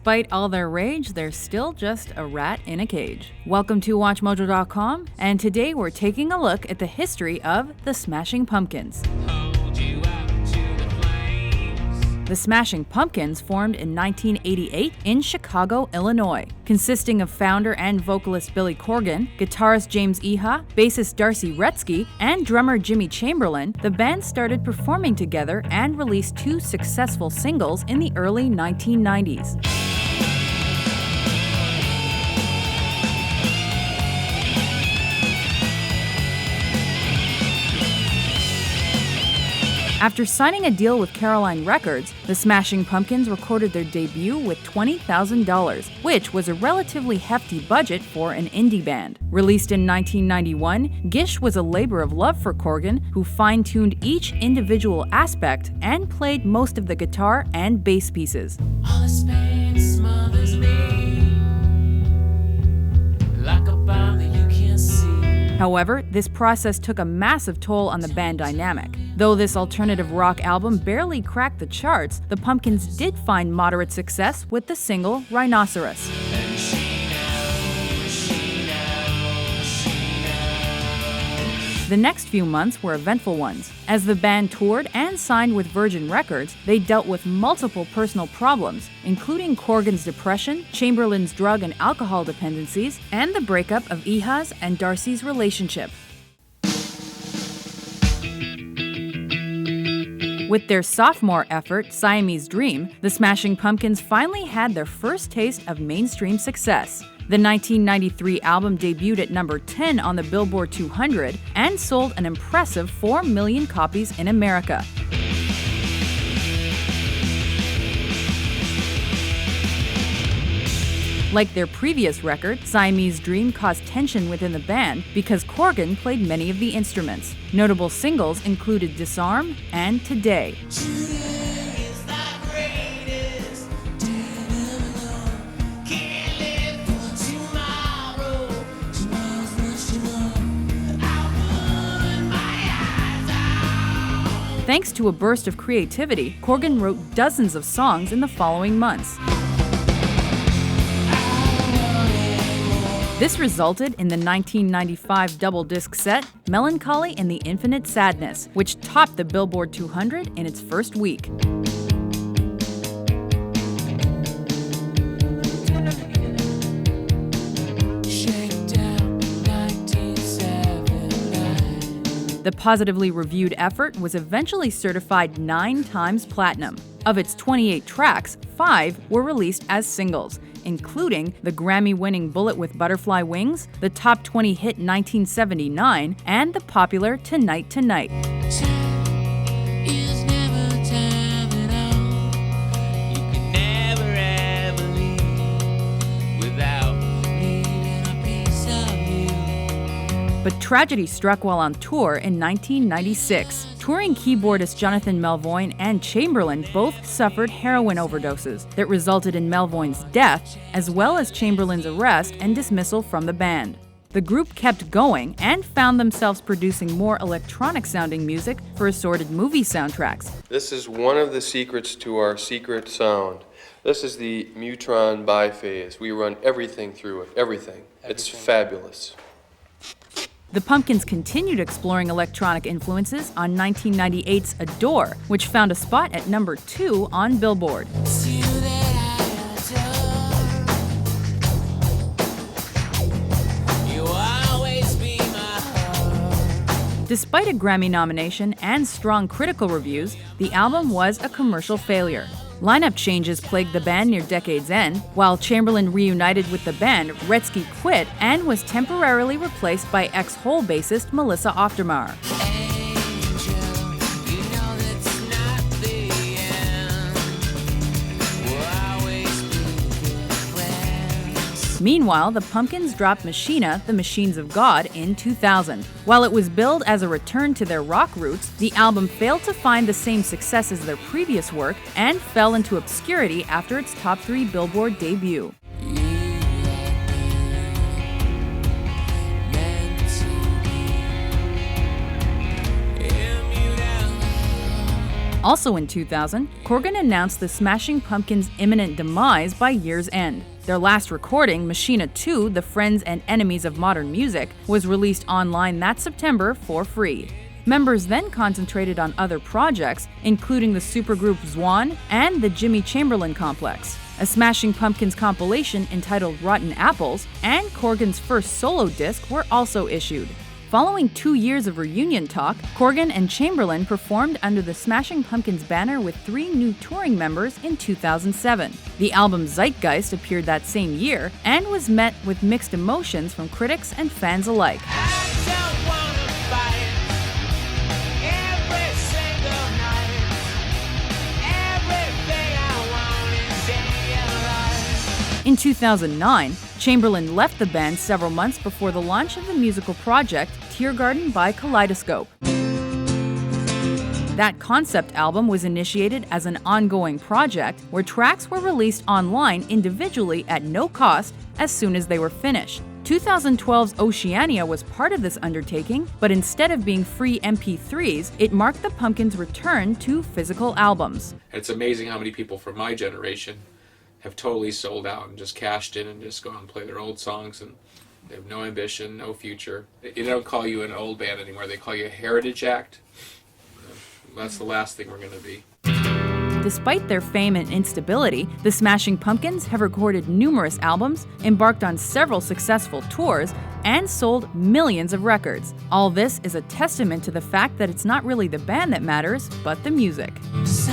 Despite all their rage, they're still just a rat in a cage. Welcome to WatchMojo.com, and today we're taking a look at the history of the Smashing Pumpkins. The Smashing Pumpkins formed in 1988 in Chicago, Illinois. Consisting of founder and vocalist Billy Corgan, guitarist James Iha, bassist Darcy Retzky, and drummer Jimmy Chamberlin, the band started performing together and released 2 successful singles in the early 1990s. After signing a deal with Caroline Records, the Smashing Pumpkins recorded their debut with $20,000, which was a relatively hefty budget for an indie band. Released in 1991, Gish was a labor of love for Corgan, who fine-tuned each individual aspect and played most of the guitar and bass pieces. All the space smothers me like a bomb that you can't see. However, this process took a massive toll on the band dynamic. Though this alternative rock album barely cracked the charts, the Pumpkins did find moderate success with the single Rhinoceros. The next few months were eventful ones. As the band toured and signed with Virgin Records, they dealt with multiple personal problems, including Corgan's depression, Chamberlin's drug and alcohol dependencies, and the breakup of Iha's and Darcy's relationship. With their sophomore effort, Siamese Dream, the Smashing Pumpkins finally had their first taste of mainstream success. The 1993 album debuted at number 10 on the Billboard 200 and sold an impressive 4 million copies in America. Like their previous record, Siamese Dream caused tension within the band because Corgan played many of the instruments. Notable singles included Disarm and Today. Thanks to a burst of creativity, Corgan wrote dozens of songs in the following months. This resulted in the 1995 double-disc set, Melancholy and the Infinite Sadness, which topped the Billboard 200 in its first week. The positively reviewed effort was eventually certified 9 times platinum. Of its 28 tracks, 5 were released as singles, including the Grammy-winning Bullet with Butterfly Wings, the top 20 hit 1979, and the popular Tonight Tonight. But tragedy struck while on tour in 1996. Touring keyboardist Jonathan Melvoin and Chamberlin both suffered heroin overdoses that resulted in Melvoin's death, as well as Chamberlin's arrest and dismissal from the band. The group kept going and found themselves producing more electronic-sounding music for assorted movie soundtracks. This is one of the secrets to our secret sound. This is the Mutron biphase. We run everything through it, everything. It's fabulous. The Pumpkins continued exploring electronic influences on 1998's Adore, which found a spot at number 2 on Billboard. Despite a Grammy nomination and strong critical reviews, the album was a commercial failure. Lineup changes plagued the band near decade's end. While Chamberlin reunited with the band, Retzky quit and was temporarily replaced by ex-Hole bassist Melissa Oftermar. Meanwhile, the Pumpkins dropped Machina, the Machines of God, in 2000. While it was billed as a return to their rock roots, the album failed to find the same success as their previous work and fell into obscurity after its top 3 Billboard debut. Also in 2000, Corgan announced the Smashing Pumpkins' imminent demise by year's end. Their last recording, Machina 2: The Friends and Enemies of Modern Music, was released online that September for free. Members then concentrated on other projects, including the supergroup Zwan and the Jimmy Chamberlin Complex. A Smashing Pumpkins compilation entitled Rotten Apples and Corgan's first solo disc were also issued. Following 2 years of reunion talk, Corgan and Chamberlin performed under the Smashing Pumpkins banner with 3 new touring members in 2007. The album Zeitgeist appeared that same year and was met with mixed emotions from critics and fans alike. In 2009, Chamberlin left the band several months before the launch of the musical project Teargarden by Kaleidoscope. That concept album was initiated as an ongoing project where tracks were released online individually at no cost as soon as they were finished. 2012's Oceania was part of this undertaking, but instead of being free MP3s, it marked the Pumpkins' return to physical albums. It's amazing how many people from my generation have totally sold out and just cashed in and just go out and play their old songs, and they have no ambition, no future. They don't call you an old band anymore, they call you a heritage act. That's the last thing we're going to be. Despite their fame and instability, the Smashing Pumpkins have recorded numerous albums, embarked on several successful tours, and sold millions of records. All this is a testament to the fact that it's not really the band that matters, but the music. So